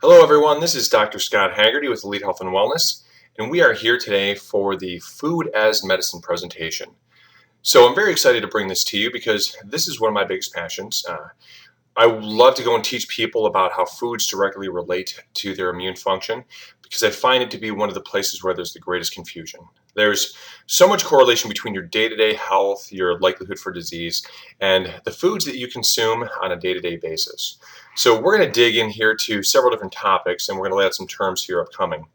Hello everyone, this is Dr. Scott Haggerty with Elite Health and Wellness, and we are here today for the Food as Medicine presentation. So I'm very excited to bring this to you because this is one of my biggest passions. I love to go and teach people about how foods directly relate to their immune function because I find it to be one of the places where there's the greatest confusion. There's so much correlation between your day-to-day health, your likelihood for disease, and the foods that you consume on a day-to-day basis. So we're going to dig in here to several different topics, and we're going to lay out some terms here upcoming.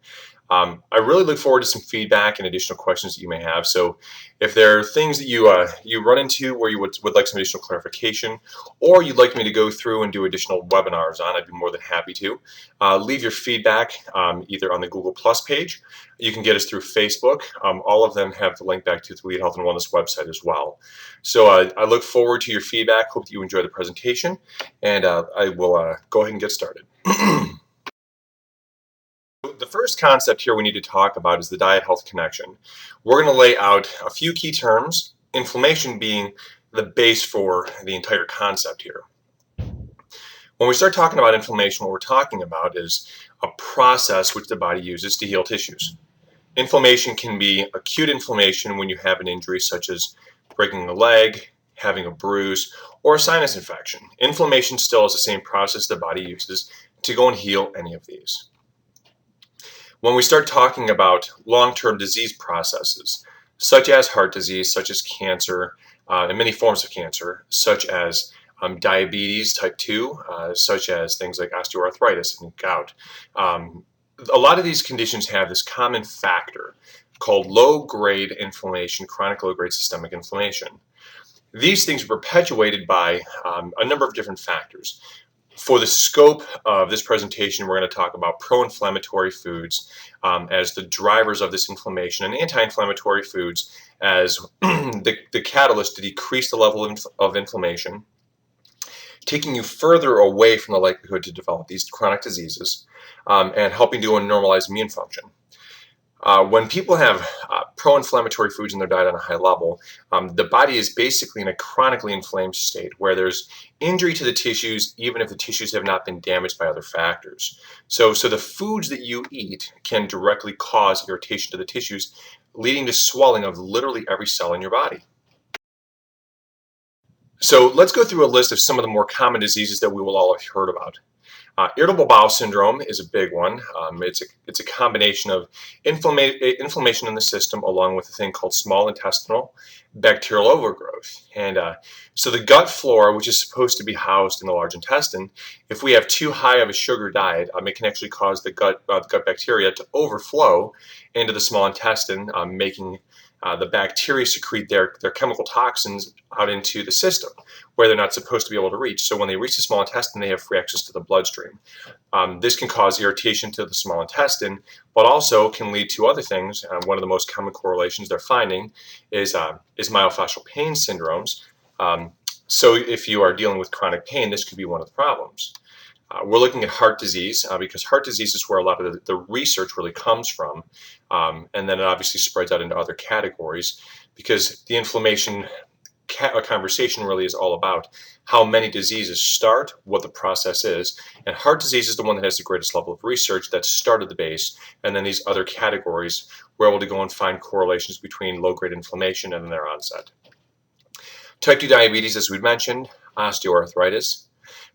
I really look forward to some feedback and additional questions that you may have. So if there are things that you run into where you would like some additional clarification, or you'd like me to go through and do additional webinars on, I'd be more than happy to. Leave your feedback either on the Google Plus page. You can get us through Facebook. All of them have the link back to the Elite Health and Wellness website as well. So I look forward to your feedback. Hope that you enjoy the presentation, and I will go ahead and get started. The first concept here we need to talk about is the diet-health connection. We're going to lay out a few key terms, inflammation being the base for the entire concept here. When we start talking about inflammation, what we're talking about is a process which the body uses to heal tissues. Inflammation can be acute inflammation when you have an injury such as breaking a leg, having a bruise, or a sinus infection. Inflammation still is the same process the body uses to go and heal any of these. When we start talking about long-term disease processes, such as heart disease, such as cancer, and many forms of cancer, such as diabetes type 2, such as things like osteoarthritis and gout. A lot of these conditions have this common factor called low-grade inflammation, chronic low-grade systemic inflammation. These things are perpetuated by a number of different factors. For the scope of this presentation, we're going to talk about pro-inflammatory foods as the drivers of this inflammation and anti-inflammatory foods as the catalyst to decrease the level of inflammation, taking you further away from the likelihood to develop these chronic diseases and helping to normalize immune function. When people have pro-inflammatory foods in their diet on a high level, the body is basically in a chronically inflamed state where there's injury to the tissues even if the tissues have not been damaged by other factors. So the foods that you eat can directly cause irritation to the tissues, leading to swelling of literally every cell in your body. So let's go through a list of some of the more common diseases that we will all have heard about. Irritable bowel syndrome is a big one. It's a combination of inflammation in the system along with a thing called small intestinal bacterial overgrowth. And so the gut flora, which is supposed to be housed in the large intestine, if we have too high of a sugar diet, it can actually cause the gut bacteria to overflow into the small intestine, making the bacteria secrete their chemical toxins out into the system where they're not supposed to be able to reach. So when they reach the small intestine, they have free access to the bloodstream. This can cause irritation to the small intestine, but also can lead to other things. One of the most common correlations they're finding is myofascial pain syndromes. So if you are dealing with chronic pain, this could be one of the problems. We're looking at heart disease because heart disease is where a lot of the research really comes from. And then it obviously spreads out into other categories because the inflammation conversation really is all about how many diseases start, what the process is, and heart disease is the one that has the greatest level of research that started the base, and then these other categories we're able to go and find correlations between low-grade inflammation and their onset. Type 2 diabetes, as we mentioned, osteoarthritis.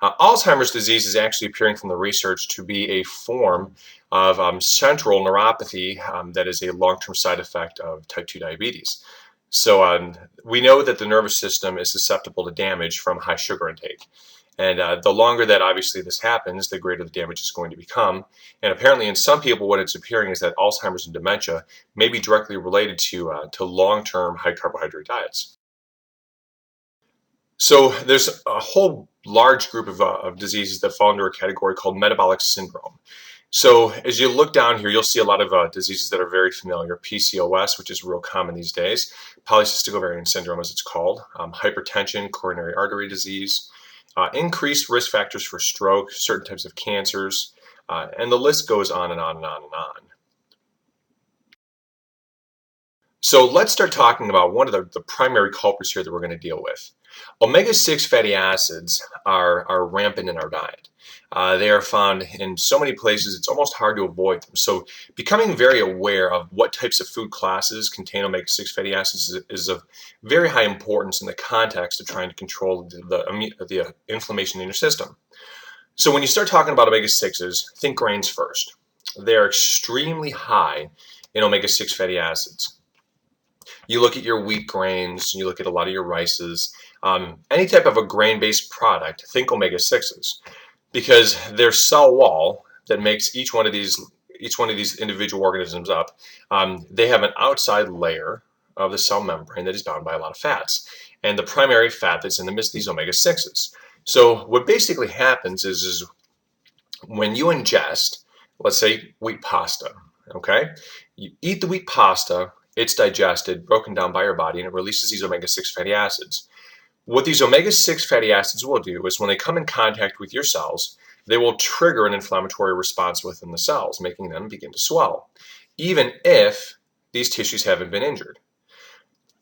Alzheimer's disease is actually appearing from the research to be a form of central neuropathy that is a long-term side effect of type 2 diabetes. So we know that the nervous system is susceptible to damage from high sugar intake. And the longer that obviously this happens, the greater the damage is going to become. And apparently in some people, what it's appearing is that Alzheimer's and dementia may be directly related to long-term high carbohydrate diets. So there's a whole large group of diseases that fall under a category called metabolic syndrome. So as you look down here, you'll see a lot of diseases that are very familiar. PCOS, which is real common these days, polycystic ovarian syndrome as it's called, hypertension, coronary artery disease, increased risk factors for stroke, certain types of cancers, and the list goes on and on and on and on. So let's start talking about one of the primary culprits here that we're going to deal with. Omega-6 fatty acids are rampant in our diet. They are found in so many places, it's almost hard to avoid them. So becoming very aware of what types of food classes contain omega-6 fatty acids is of very high importance in the context of trying to control the inflammation in your system. So when you start talking about omega-6s, think grains first. They are extremely high in omega-6 fatty acids. You look at your wheat grains, you look at a lot of your rices, any type of a grain-based product, think omega-6s, because their cell wall that makes each one of these individual organisms up, they have an outside layer of the cell membrane that is bound by a lot of fats, and the primary fat that's in them is these omega-6s. So what basically happens is when you ingest, let's say, wheat pasta, okay, you eat the wheat pasta, it's digested, broken down by your body, and it releases these omega-6 fatty acids. What these omega-6 fatty acids will do is when they come in contact with your cells, they will trigger an inflammatory response within the cells, making them begin to swell, even if these tissues haven't been injured.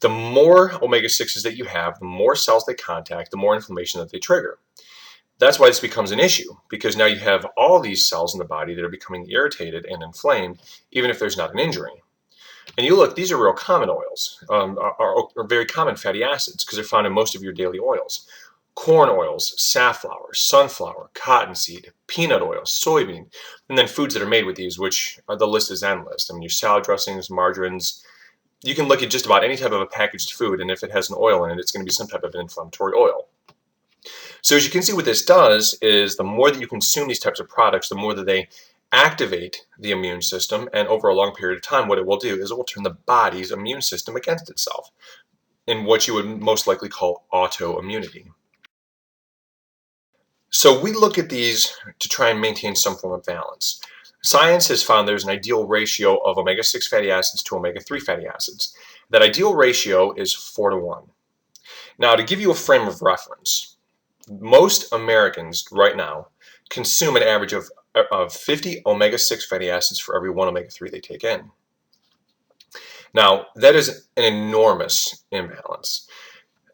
The more omega-6s that you have, the more cells they contact, the more inflammation that they trigger. That's why this becomes an issue, because now you have all these cells in the body that are becoming irritated and inflamed, even if there's not an injury. And you look, these are real common oils, are very common fatty acids because they're found in most of your daily oils. Corn oils, safflower, sunflower, cottonseed, peanut oil, soybean, and then foods that are made with these, which the list is endless. I mean, your salad dressings, margarines. You can look at just about any type of a packaged food, and if it has an oil in it, it's going to be some type of an inflammatory oil. So as you can see, what this does is the more that you consume these types of products, the more that they activate the immune system, and over a long period of time, what it will do is it will turn the body's immune system against itself in what you would most likely call autoimmunity. So we look at these to try and maintain some form of balance. Science has found there's an ideal ratio of omega-6 fatty acids to omega-3 fatty acids. That ideal ratio is 4:1. Now, to give you a frame of reference, most Americans right now consume an average of 50 omega-6 fatty acids for every 1 omega-3 they take in. Now, that is an enormous imbalance.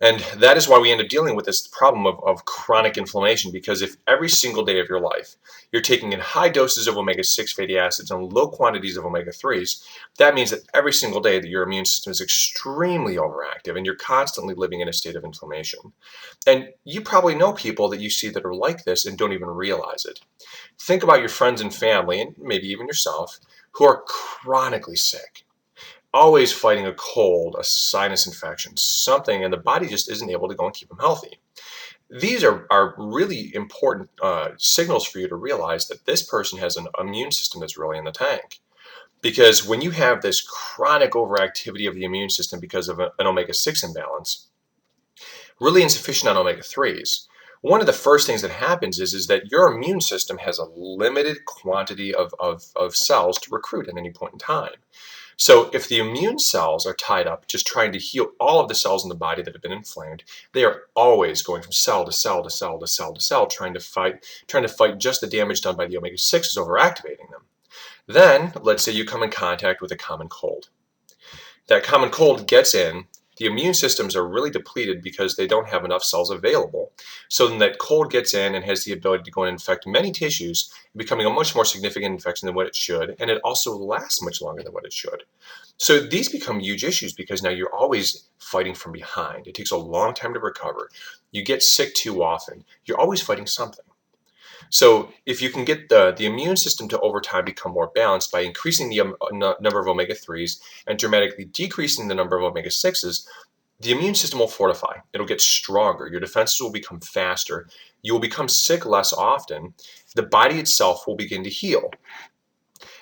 And that is why we end up dealing with this problem of chronic inflammation, because if every single day of your life you're taking in high doses of omega-6 fatty acids and low quantities of omega-3s, that means that every single day that your immune system is extremely overactive and you're constantly living in a state of inflammation. And you probably know people that you see that are like this and don't even realize it. Think about your friends and family, and maybe even yourself, who are chronically sick, always fighting a cold, a sinus infection, something, and the body just isn't able to go and keep them healthy. These are really important signals for you to realize that this person has an immune system that's really in the tank. Because when you have this chronic overactivity of the immune system because of an omega-6 imbalance, really insufficient on omega-3s, one of the first things that happens is that your immune system has a limited quantity of cells to recruit at any point in time. So if the immune cells are tied up just trying to heal all of the cells in the body that have been inflamed, they are always going from cell to cell to cell to cell to cell, trying to fight just the damage done by the omega-6s overactivating them. Then, let's say you come in contact with a common cold. That common cold gets in, the immune systems are really depleted because they don't have enough cells available. So then that cold gets in and has the ability to go and infect many tissues, becoming a much more significant infection than what it should, and it also lasts much longer than what it should. So these become huge issues because now you're always fighting from behind. It takes a long time to recover. You get sick too often. You're always fighting something. So if you can get the immune system to over time become more balanced by increasing the number of omega-3s and dramatically decreasing the number of omega-6s, the immune system will fortify. It'll get stronger. Your defenses will become faster. You will become sick less often. The body itself will begin to heal.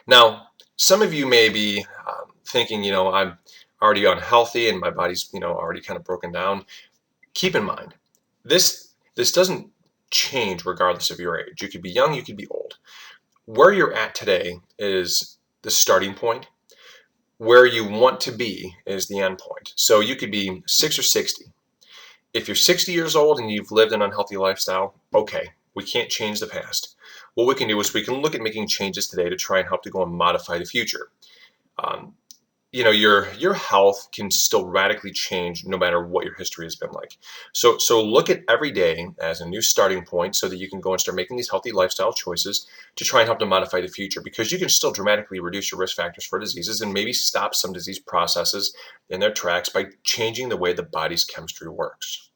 Now, some of you may be thinking, I'm already unhealthy and my body's, already kind of broken down. Keep in mind, this doesn't change regardless of your age. You could be young, you could be old. Where you're at today is the starting point. Where you want to be is the end point. So you could be 6 or 60. If you're 60 years old and you've lived an unhealthy lifestyle, okay, we can't change the past. What we can do is we can look at making changes today to try and help to go and modify the future. your health can still radically change no matter what your history has been like. So look at every day as a new starting point so that you can go and start making these healthy lifestyle choices to try and help to modify the future, because you can still dramatically reduce your risk factors for diseases and maybe stop some disease processes in their tracks by changing the way the body's chemistry works.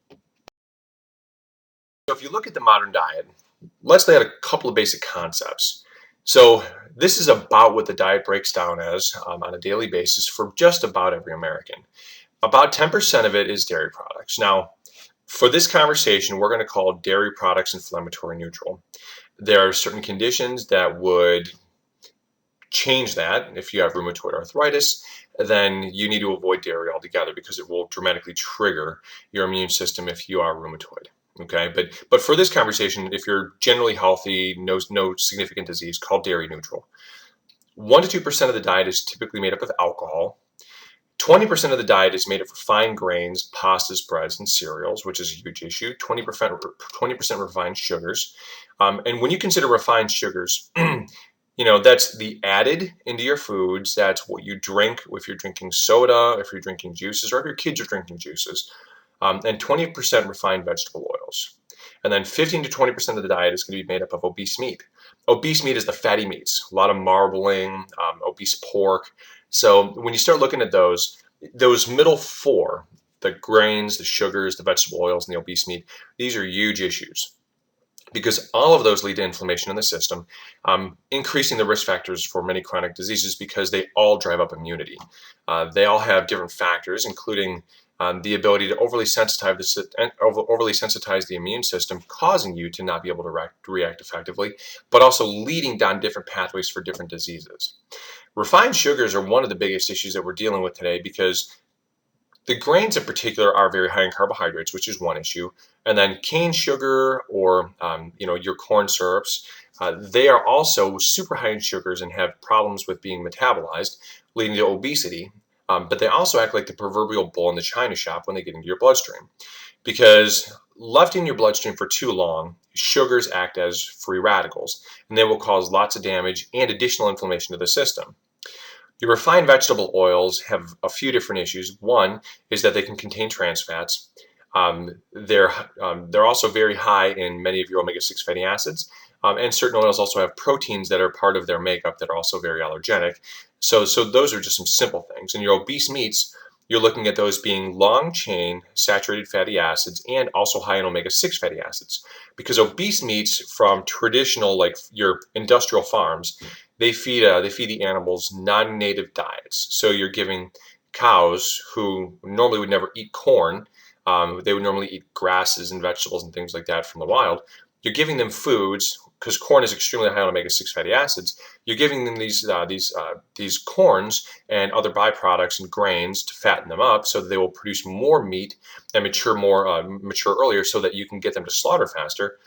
So if you look at the modern diet, let's lay out a couple of basic concepts. So this is about what the diet breaks down as on a daily basis for just about every American. About 10% of it is dairy products. Now, for this conversation, we're going to call dairy products inflammatory neutral. There are certain conditions that would change that. If you have rheumatoid arthritis, then you need to avoid dairy altogether because it will dramatically trigger your immune system if you are rheumatoid. Okay, but for this conversation, if you're generally healthy, no significant disease, called dairy neutral. 1 to 2% of the diet is typically made up of alcohol. 20% of the diet is made of refined grains, pastas, breads, and cereals, which is a huge issue. 20% refined sugars. And when you consider refined sugars, that's the added into your foods. That's what you drink if you're drinking soda, if you're drinking juices, or if your kids are drinking juices. And 20% refined vegetable oils. And then 15 to 20% of the diet is going to be made up of obese meat. Obese meat is the fatty meats, a lot of marbling, obese pork. So when you start looking at those middle four, the grains, the sugars, the vegetable oils, and the obese meat, these are huge issues because all of those lead to inflammation in the system, increasing the risk factors for many chronic diseases because they all drive up immunity. They all have different factors, including the ability to overly sensitize the immune system, causing you to not be able to react effectively, but also leading down different pathways for different diseases. Refined sugars are one of the biggest issues that we're dealing with today because the grains in particular are very high in carbohydrates, which is one issue. And then cane sugar or your corn syrups, they are also super high in sugars and have problems with being metabolized, leading to obesity. But they also act like the proverbial bull in the china shop when they get into your bloodstream. Because left in your bloodstream for too long, sugars act as free radicals, and they will cause lots of damage and additional inflammation to the system. Your refined vegetable oils have a few different issues. One is that they can contain trans fats. They're also very high in many of your omega-6 fatty acids, and certain oils also have proteins that are part of their makeup that are also very allergenic. So those are just some simple things. And your obese meats, you're looking at those being long-chain saturated fatty acids and also high in omega-6 fatty acids. Because obese meats from traditional, like your industrial farms, they feed the animals non-native diets. So you're giving cows who normally would never eat corn, they would normally eat grasses and vegetables and things like that from the wild. You're giving them foods because corn is extremely high on omega-6 fatty acids. You're giving them these corns and other byproducts and grains to fatten them up so that they will produce more meat and mature earlier so that you can get them to slaughter faster.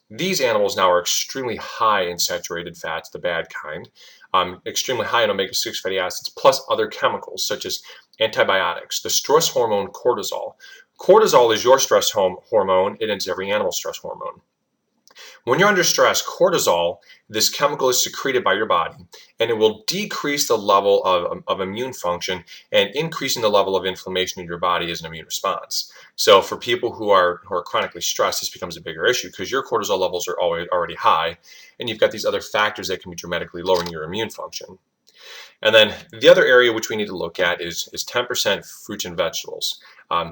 These animals now are extremely high in saturated fats, the bad kind, extremely high in omega-6 fatty acids, plus other chemicals such as antibiotics, the stress hormone cortisol. Cortisol is your stress hormone. It is every animal's stress hormone. When you're under stress, cortisol, this chemical is secreted by your body, and it will decrease the level of immune function and increasing the level of inflammation in your body as an immune response. So for people who are chronically stressed, this becomes a bigger issue because your cortisol levels are already high, and you've got these other factors that can be dramatically lowering your immune function. And then the other area which we need to look at is 10% fruits and vegetables.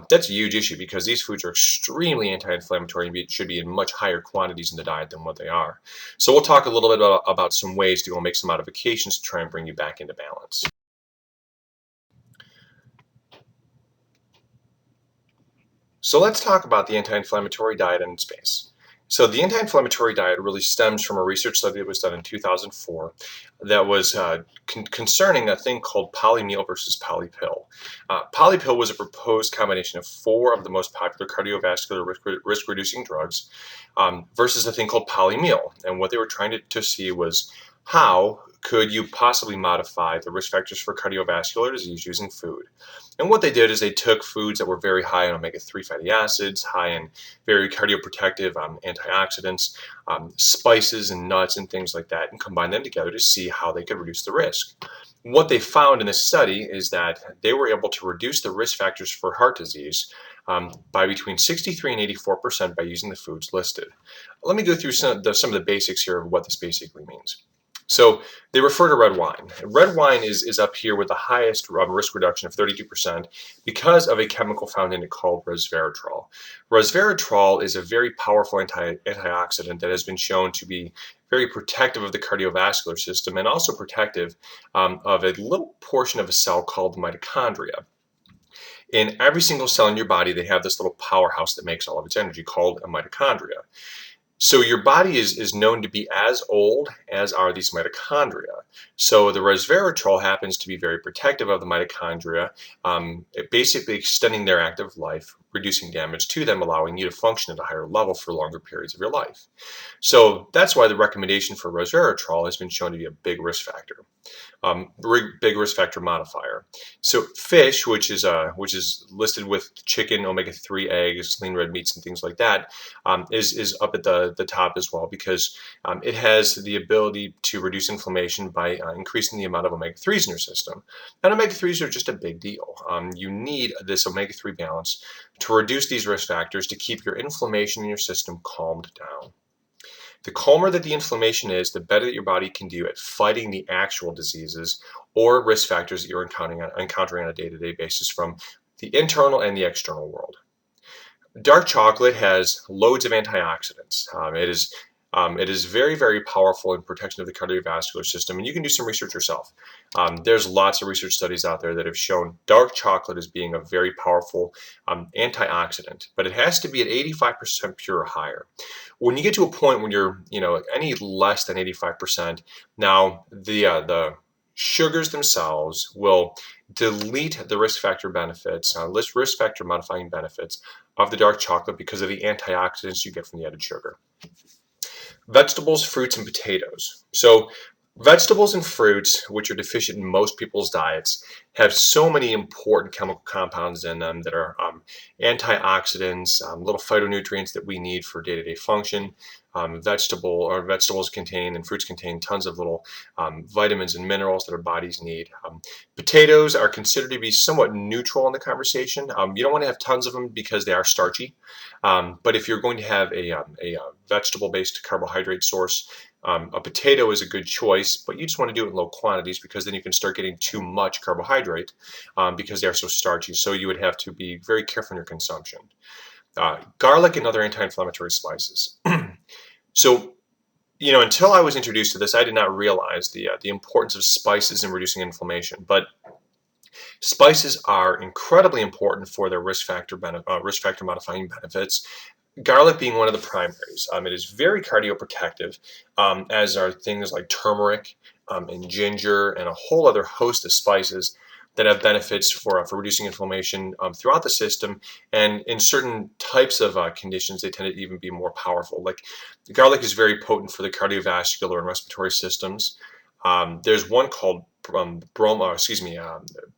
That's a huge issue because these foods are extremely anti-inflammatory and should be in much higher quantities in the diet than what they are. So we'll talk a little bit about some ways to go make some modifications to try and bring you back into balance. So let's talk about the anti-inflammatory diet in space. So the anti-inflammatory diet really stems from a research study that was done in 2004 that was concerning a thing called polymeal versus polypill. Polypill was a proposed combination of four of the most popular cardiovascular risk-reducing drugs versus a thing called polymeal. And what they were trying to see was how could you possibly modify the risk factors for cardiovascular disease using food? And what they did is they took foods that were very high in omega-3 fatty acids, high in very cardioprotective antioxidants, spices and nuts and things like that, and combined them together to see how they could reduce the risk. What they found in this study is that they were able to reduce the risk factors for heart disease by between 63 and 84% by using the foods listed. Let me go through some of the basics here of what this basically means. So they refer to red wine. Red wine is up here with the highest risk reduction of 32% because of a chemical found in it called resveratrol. Resveratrol is a very powerful antioxidant that has been shown to be very protective of the cardiovascular system and also protective of a little portion of a cell called the mitochondria. In every single cell in your body, they have this little powerhouse that makes all of its energy called a mitochondria. So your body is known to be as old as are these mitochondria. So the resveratrol happens to be very protective of the mitochondria, basically extending their active life, reducing damage to them, allowing you to function at a higher level for longer periods of your life. So that's why the recommendation for resveratrol has been shown to be a big risk factor. Big risk factor modifier. So fish, which is listed with chicken, omega-3, eggs, lean red meats, and things like that, is up at the top as well because it has the ability to reduce inflammation by increasing the amount of omega-3s in your system. And omega-3s are just a big deal. You need this omega-3 balance to reduce these risk factors to keep your inflammation in your system calmed down. The calmer that the inflammation is, the better that your body can do at fighting the actual diseases or risk factors that you're encountering on a day-to-day basis from the internal and the external world. Dark chocolate has loads of antioxidants. It is very, very powerful in protection of the cardiovascular system, and you can do some research yourself. There's lots of research studies out there that have shown dark chocolate as being a very powerful antioxidant, but it has to be at 85% pure or higher. When you get to a point when you're, any less than 85%, now the sugars themselves will delete the risk factor benefits, risk factor modifying benefits of the dark chocolate because of the antioxidants you get from the added sugar. Vegetables, fruits, and potatoes. So vegetables and fruits, which are deficient in most people's diets, have so many important chemical compounds in them that are antioxidants, little phytonutrients that we need for day-to-day function. Vegetables contain and fruits contain tons of little vitamins and minerals that our bodies need. Potatoes are considered to be somewhat neutral in the conversation. You don't want to have tons of them because they are starchy. But if you're going to have a vegetable-based carbohydrate source, a potato is a good choice, but you just want to do it in low quantities because then you can start getting too much carbohydrate because they're so starchy. So you would have to be very careful in your consumption. Garlic and other anti-inflammatory spices. So, until I was introduced to this, I did not realize the importance of spices in reducing inflammation. But spices are incredibly important for their risk factor modifying benefits. Garlic being one of the primaries. It is very cardioprotective, as are things like turmeric and ginger and a whole other host of spices that have benefits for reducing inflammation throughout the system. And in certain types of conditions, they tend to even be more powerful. Like garlic is very potent for the cardiovascular and respiratory systems. There's one called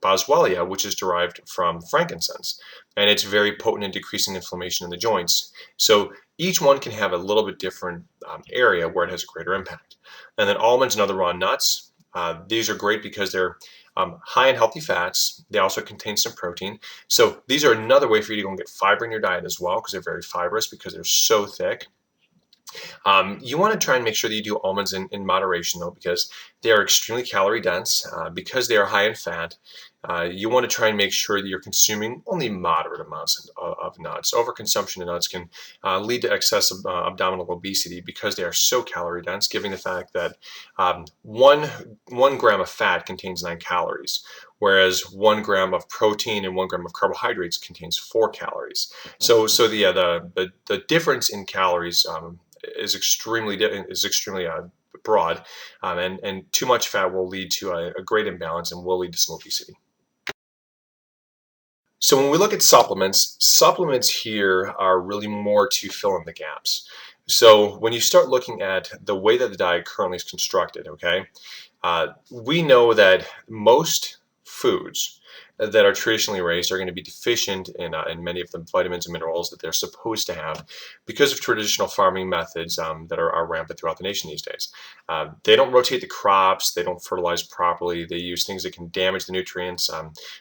boswellia, which is derived from frankincense, and it's very potent in decreasing inflammation in the joints. So each one can have a little bit different area where it has a greater impact. And then almonds and other raw nuts, these are great because they're high in healthy fats. They also contain some protein. So these are another way for you to go and get fiber in your diet as well because they're very fibrous because they're so thick. You want to try and make sure that you do almonds in moderation, though, because they are extremely calorie dense. Because they are high in fat, you want to try and make sure that you're consuming only moderate amounts of nuts. Overconsumption of nuts can lead to excessive abdominal obesity because they are so calorie dense, given the fact that 1 gram of fat contains 9 calories. Whereas 1 gram of protein and 1 gram of carbohydrates contains 4 calories. So the difference in calories is extremely broad, and too much fat will lead to a great imbalance and will lead to some obesity. So when we look at supplements here are really more to fill in the gaps. So when you start looking at the way that the diet currently is constructed, okay, we know that most foods that are traditionally raised are going to be deficient in many of the vitamins and minerals that they're supposed to have because of traditional farming methods that are rampant throughout the nation these days. They don't rotate the crops, they don't fertilize properly, they use things that can damage the nutrients,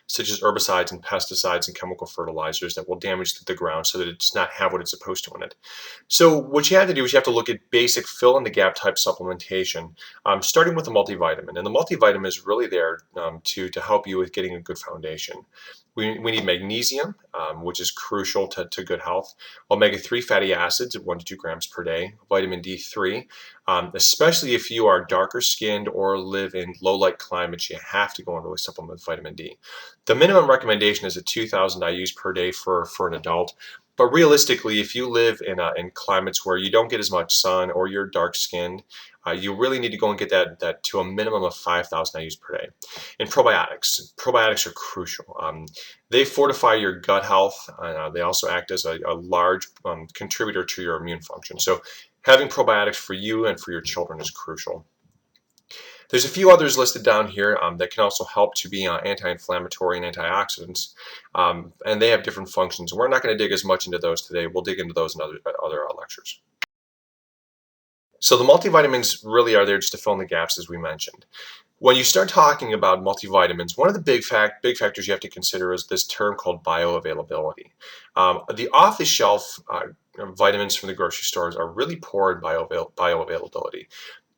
such as herbicides and pesticides and chemical fertilizers that will damage the ground so that it does not have what it's supposed to in it. So what you have to do is you have to look at basic fill-in-the-gap type supplementation, starting with the multivitamin. And the multivitamin is really there to help you with getting a good foundation. We need magnesium, which is crucial to good health. Omega-3 fatty acids at 1 to 2 grams per day. Vitamin D3, especially if you are darker skinned or live in low light climates, you have to go and really supplement with vitamin D. The minimum recommendation is at 2,000 IUs per day for an adult. But realistically, if you live in climates where you don't get as much sun or you're dark skinned, you really need to go and get that to a minimum of 5,000 IUs per day. And probiotics are crucial. They fortify your gut health. They also act as a large contributor to your immune function. So having probiotics for you and for your children is crucial. There's a few others listed down here that can also help to be anti-inflammatory and antioxidants, and they have different functions. We're not going to dig as much into those today. We'll dig into those in other lectures. So the multivitamins really are there just to fill in the gaps, as we mentioned. When you start talking about multivitamins, one of the big factors you have to consider is this term called bioavailability. The off-the-shelf vitamins from the grocery stores are really poor in bioavailability.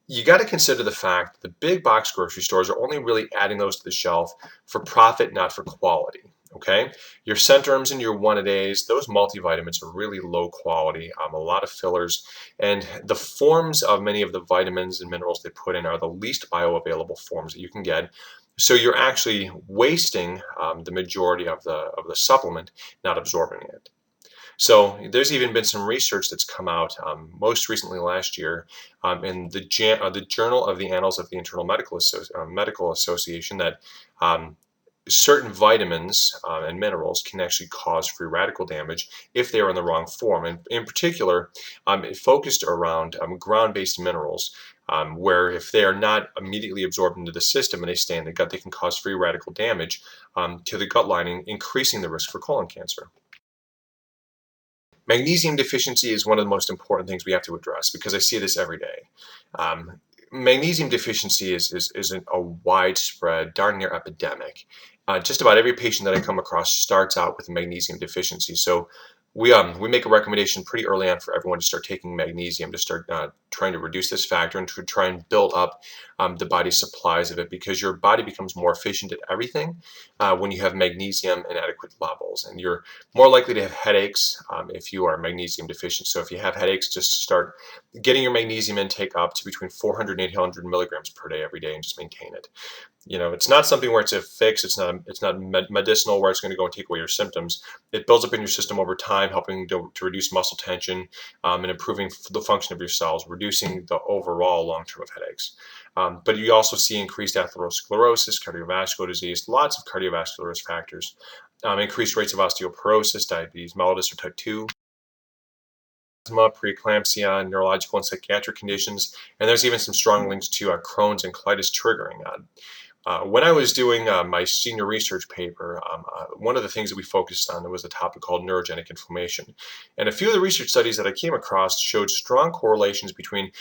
You got to consider the fact that the big box grocery stores are only really adding those to the shelf for profit, not for quality. Okay, your Centrums and your One-A-Days, those multivitamins are really low quality, a lot of fillers, and the forms of many of the vitamins and minerals they put in are the least bioavailable forms that you can get. So you're actually wasting the majority of the supplement, not absorbing it. So there's even been some research that's come out most recently last year in the Journal of the Annals of the Internal Medical Association that certain vitamins and minerals can actually cause free radical damage if they are in the wrong form. And in particular, it focused around ground-based minerals, where if they are not immediately absorbed into the system and they stay in the gut, they can cause free radical damage to the gut lining, increasing the risk for colon cancer. Magnesium deficiency is one of the most important things we have to address because I see this every day. Magnesium deficiency is a widespread, darn near epidemic. Just about every patient that I come across starts out with magnesium deficiency. So we make a recommendation pretty early on for everyone to start taking magnesium, to start trying to reduce this factor and to try and build up the body's supplies of it, because your body becomes more efficient at everything when you have magnesium in adequate levels, and you're more likely to have headaches if you are magnesium deficient. So if you have headaches, just start getting your magnesium intake up to between 400 and 800 milligrams per day every day and just maintain it. You know, it's not something where it's a fix. It's not medicinal where it's going to go and take away your symptoms. It builds up in your system over time, helping to reduce muscle tension and improving the function of your cells, reducing the overall long-term of headaches. But you also see increased atherosclerosis, cardiovascular disease, lots of cardiovascular risk factors, increased rates of osteoporosis, diabetes mellitus or type 2, asthma, preeclampsia, neurological and psychiatric conditions, and there's even some strong links to Crohn's and colitis triggering. When I was doing my senior research paper, one of the things that we focused on was a topic called neurogenic inflammation. And a few of the research studies that I came across showed strong correlations between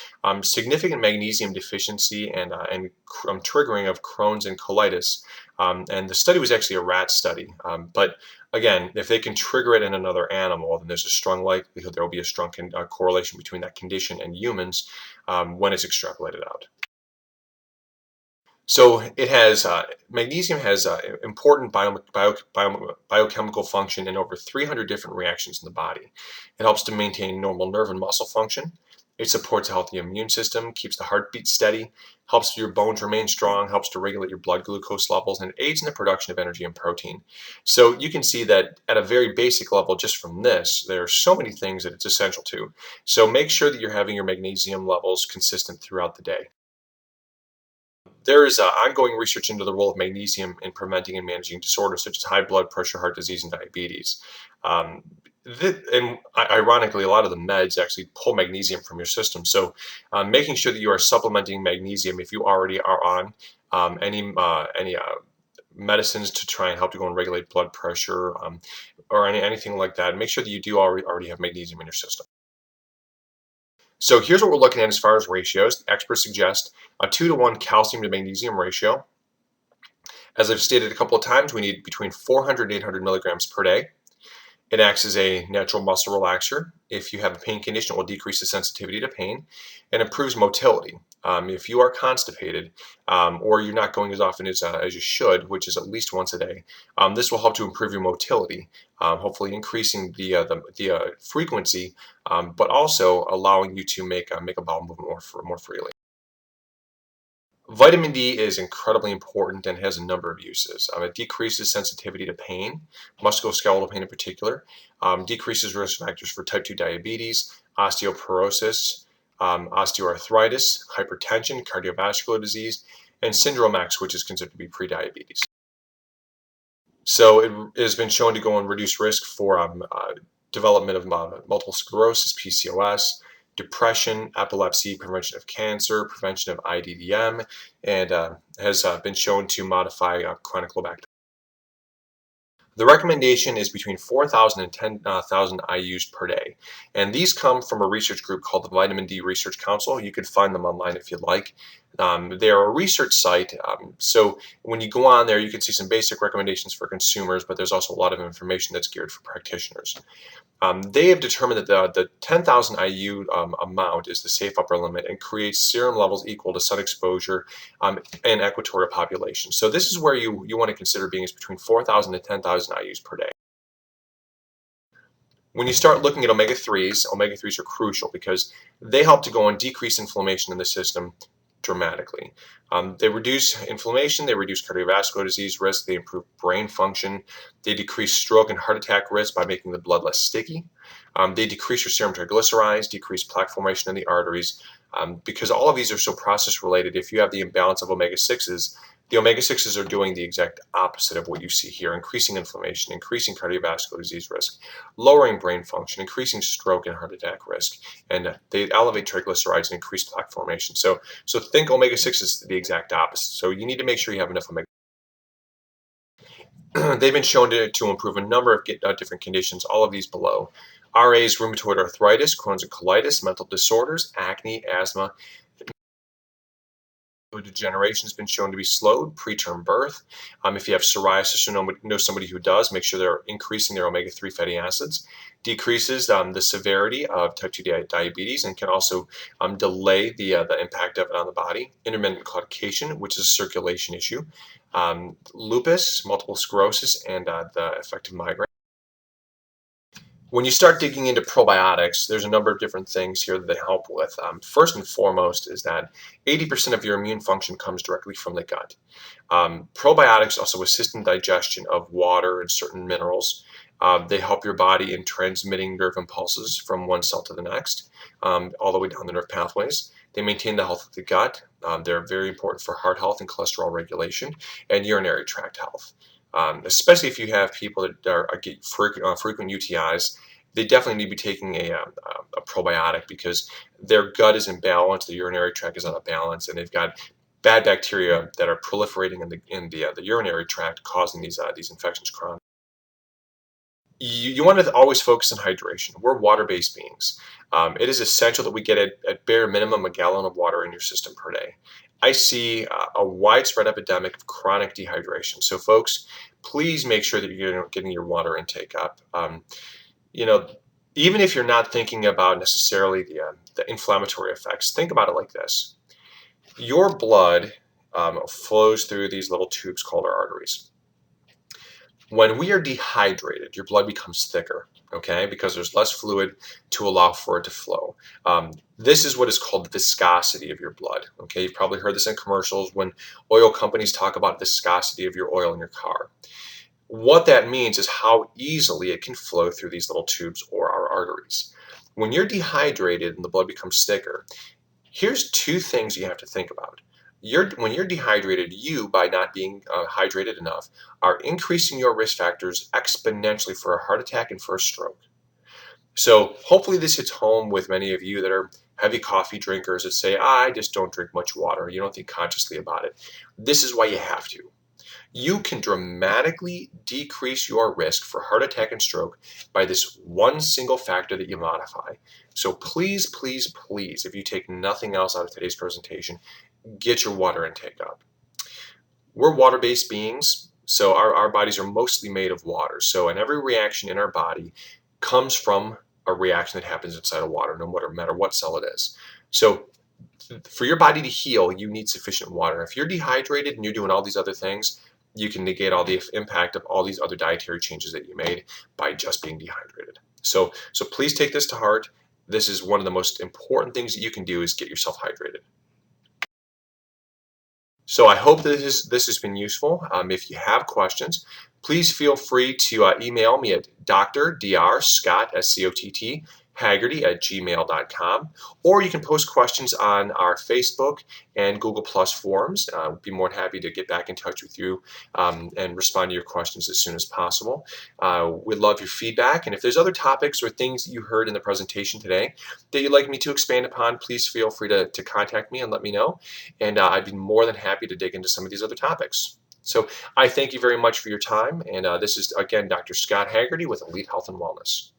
significant magnesium deficiency and triggering of Crohn's and colitis. And the study was actually a rat study. But again, if they can trigger it in another animal, then there's a strong likelihood there will be a strong correlation between that condition and humans when it's extrapolated out. So it has magnesium has important biochemical function in over 300 different reactions in the body. It helps to maintain normal nerve and muscle function. It supports a healthy immune system, keeps the heartbeat steady, helps your bones remain strong, helps to regulate your blood glucose levels, and it aids in the production of energy and protein. So you can see that at a very basic level, just from this, there are so many things that it's essential to. So make sure that you're having your magnesium levels consistent throughout the day. There is ongoing research into the role of magnesium in preventing and managing disorders such as high blood pressure, heart disease, and diabetes. And ironically, a lot of the meds actually pull magnesium from your system. So making sure that you are supplementing magnesium if you already are on any medicines to try and help to go and regulate blood pressure, or anything like that. Make sure that you do already have magnesium in your system. So here's what we're looking at as far as ratios. Experts suggest a 2-to-1 calcium to magnesium ratio. As I've stated a couple of times, we need between 400 and 800 milligrams per day. It acts as a natural muscle relaxer. If you have a pain condition, it will decrease the sensitivity to pain and improves motility. If you are constipated, or you're not going as often as you should, which is at least once a day, this will help to improve your motility, hopefully increasing the frequency, but also allowing you to make a bowel movement more freely. Vitamin D is incredibly important and has a number of uses. It decreases sensitivity to pain, musculoskeletal pain in particular, decreases risk factors for type 2 diabetes, osteoporosis, osteoarthritis, hypertension, cardiovascular disease, and syndrome X, which is considered to be prediabetes. So it has been shown to go and reduce risk for development of multiple sclerosis, PCOS, depression, epilepsy, prevention of cancer, prevention of IDDM, and has been shown to modify chronic low back pain. The recommendation is between 4,000 and 10,000 IUs per day. And these come from a research group called the Vitamin D Research Council. You can find them online if you'd like. They are a research site. So when you go on there, you can see some basic recommendations for consumers, but there's also a lot of information that's geared for practitioners. They have determined that the 10,000 IU amount is the safe upper limit and creates serum levels equal to sun exposure in equatorial population. So this is where you want to consider being is between 4,000 and 10,000 IUs per day. When you start looking at omega-3s, omega-3s are crucial because they help to go and decrease inflammation in the system dramatically. They reduce inflammation, they reduce cardiovascular disease risk, they improve brain function, they decrease stroke and heart attack risk by making the blood less sticky. They decrease your serum triglycerides, decrease plaque formation in the arteries, because all of these are so process related. If you have the imbalance of omega-6s, the omega-6s are doing the exact opposite of what you see here, increasing inflammation, increasing cardiovascular disease risk, lowering brain function, increasing stroke and heart attack risk, and they elevate triglycerides and increase plaque formation. So think omega-6 is the exact opposite. So you need to make sure you have enough omega. They've been shown to improve a number of different conditions, all of these below. RAs, rheumatoid arthritis, Crohn's and colitis, mental disorders, acne, asthma. Degeneration has been shown to be slowed, preterm birth. If you have psoriasis or know somebody who does, make sure they're increasing their omega-3 fatty acids. Decreases the severity of type 2 diabetes and can also delay the impact of it on the body. Intermittent claudication, which is a circulation issue. Lupus, multiple sclerosis, and the effect of migraine. When you start digging into probiotics, there's a number of different things here that they help with. First and foremost is that 80% of your immune function comes directly from the gut. Probiotics also assist in digestion of water and certain minerals. They help your body in transmitting nerve impulses from one cell to the next, all the way down the nerve pathways. They maintain the health of the gut. They're very important for heart health and cholesterol regulation and urinary tract health. Especially if you have people that get frequent UTIs, they definitely need to be taking a probiotic because their gut is imbalanced, the urinary tract is out of balance, and they've got bad bacteria that are proliferating in the urinary tract, causing these infections chronically. You want to always focus on hydration. We're water-based beings. It is essential that we get at bare minimum a gallon of water in your system per day. I see a widespread epidemic of chronic dehydration. So folks, please make sure that you're getting your water intake up. You know, even if you're not thinking about necessarily the inflammatory effects, think about it like this. Your blood flows through these little tubes called our arteries. When we are dehydrated, your blood becomes thicker, okay, because there's less fluid to allow for it to flow. This is what is called the viscosity of your blood, okay? You've probably heard this in commercials when oil companies talk about viscosity of your oil in your car. What that means is how easily it can flow through these little tubes or our arteries. When you're dehydrated and the blood becomes thicker, here's two things you have to think about. When you're dehydrated, you, by not being hydrated enough, are increasing your risk factors exponentially for a heart attack and for a stroke. So hopefully this hits home with many of you that are heavy coffee drinkers that say, I just don't drink much water. You don't think consciously about it. This is why you have to. You can dramatically decrease your risk for heart attack and stroke by this one single factor that you modify. So please, please, please, if you take nothing else out of today's presentation, get your water intake up. We're water-based beings, so our bodies are mostly made of water. So, and every reaction in our body comes from a reaction that happens inside of water, no matter what cell it is. So, for your body to heal, you need sufficient water. If you're dehydrated and you're doing all these other things, you can negate all the impact of all these other dietary changes that you made by just being dehydrated. So please take this to heart. This is one of the most important things that you can do is get yourself hydrated. So I hope that this has been useful. If you have questions, please feel free to email me at Scott, S-C-O-T-T, Haggerty@gmail.com, or you can post questions on our Facebook and Google Plus forums. I'd be more than happy to get back in touch with you and respond to your questions as soon as possible. We'd love your feedback, and if there's other topics or things that you heard in the presentation today that you'd like me to expand upon, please feel free to contact me and let me know, and I'd be more than happy to dig into some of these other topics. So I thank you very much for your time, and this is, again, Dr. Scott Haggerty with Elite Health and Wellness.